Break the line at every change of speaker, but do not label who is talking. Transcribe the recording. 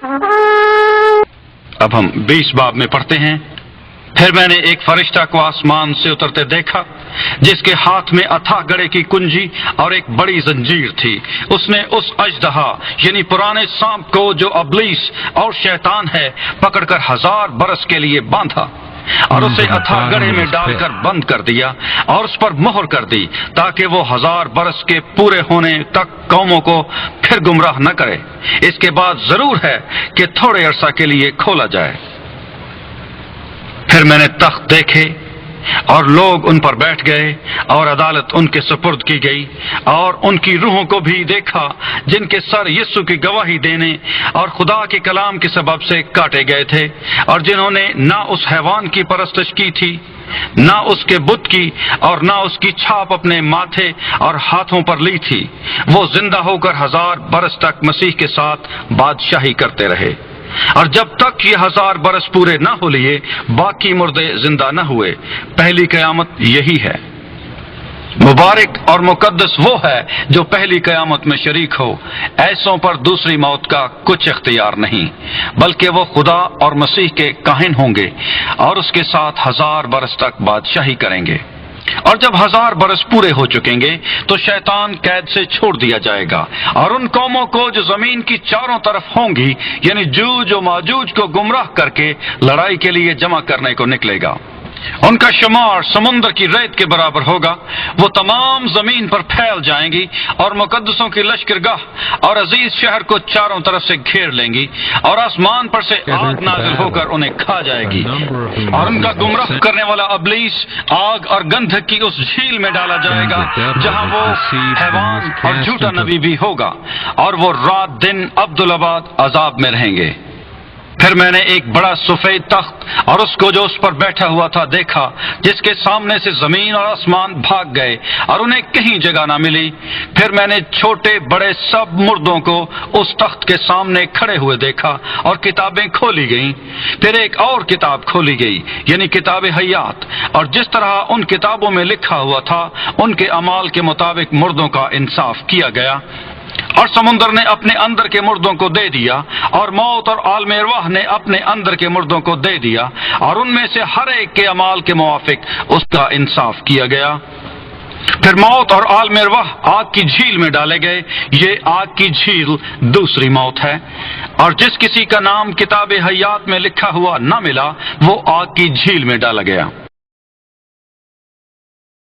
اب ہم 20 باب میں پڑھتے ہیں۔ پھر میں نے ایک فرشتہ کو آسمان سے اترتے دیکھا جس کے ہاتھ میں اتھا گڑھے کی کنجی اور ایک بڑی زنجیر تھی۔ اس نے اس اژدہا یعنی پرانے سانپ کو جو ابلیس اور شیطان ہے پکڑ کر 1000 برس کے لیے باندھا اور اسے اتھا گڑھے میں ڈال کر بند کر دیا اور اس پر مہر کر دی تاکہ وہ 1000 برس کے پورے ہونے تک قوموں کو پھر گمراہ نہ کرے۔ اس کے بعد ضرور ہے کہ تھوڑے عرصہ کے لیے کھولا جائے۔ پھر میں نے تخت دیکھے اور لوگ ان پر بیٹھ گئے اور عدالت ان کے سپرد کی گئی، اور ان کی روحوں کو بھی دیکھا جن کے سر یسوع کی گواہی دینے اور خدا کے کلام کے سبب سے کاٹے گئے تھے، اور جنہوں نے نہ اس حیوان کی پرستش کی تھی، نہ اس کے بت کی، اور نہ اس کی چھاپ اپنے ماتھے اور ہاتھوں پر لی تھی، وہ زندہ ہو کر 1000 برس تک مسیح کے ساتھ بادشاہی کرتے رہے۔ اور جب تک یہ 1000 برس پورے نہ ہو لیے باقی مردے زندہ نہ ہوئے۔ پہلی قیامت یہی ہے۔ مبارک اور مقدس وہ ہے جو پہلی قیامت میں شریک ہو۔ ایسوں پر دوسری موت کا کچھ اختیار نہیں، بلکہ وہ خدا اور مسیح کے کاہن ہوں گے اور اس کے ساتھ 1000 برس تک بادشاہی کریں گے۔ اور جب 1000 برس پورے ہو چکیں گے تو شیطان قید سے چھوڑ دیا جائے گا، اور ان قوموں کو جو زمین کی چاروں طرف ہوں گی یعنی جوج و ماجوج کو گمراہ کر کے لڑائی کے لیے جمع کرنے کو نکلے گا۔ ان کا شمار سمندر کی ریت کے برابر ہوگا۔ وہ تمام زمین پر پھیل جائیں گی اور مقدسوں کی لشکرگاہ اور عزیز شہر کو چاروں طرف سے گھیر لیں گی، اور آسمان پر سے آگ نازل ہو کر انہیں کھا جائے گی، اور ان کا گمراہ کرنے والا ابلیس آگ اور گندھک کی اس جھیل میں ڈالا جائے گا جہاں وہ حیوان اور جھوٹا نبی بھی ہوگا، اور وہ رات دن ابدالآباد عذاب میں رہیں گے۔ پھر میں نے ایک بڑا سفید تخت اور اس کو جو اس پر بیٹھا ہوا تھا دیکھا، جس کے سامنے سے زمین اور آسمان بھاگ گئے اور انہیں کہیں جگہ نہ ملی۔ پھر میں نے چھوٹے بڑے سب مردوں کو اس تخت کے سامنے کھڑے ہوئے دیکھا، اور کتابیں کھولی گئیں۔ پھر ایک اور کتاب کھولی گئی یعنی کتاب حیات، اور جس طرح ان کتابوں میں لکھا ہوا تھا ان کے اعمال کے مطابق مردوں کا انصاف کیا گیا۔ اور سمندر نے اپنے اندر کے مردوں کو دے دیا، اور موت اور عالم ارواح نے اپنے اندر کے مردوں کو دے دیا، اور ان میں سے ہر ایک کے اعمال کے موافق اس کا انصاف کیا گیا۔ پھر موت اور عالم ارواح آگ کی جھیل میں ڈالے گئے۔ یہ آگ کی جھیل دوسری موت ہے، اور جس کسی کا نام کتاب حیات میں لکھا ہوا نہ ملا وہ آگ کی جھیل میں ڈالا گیا۔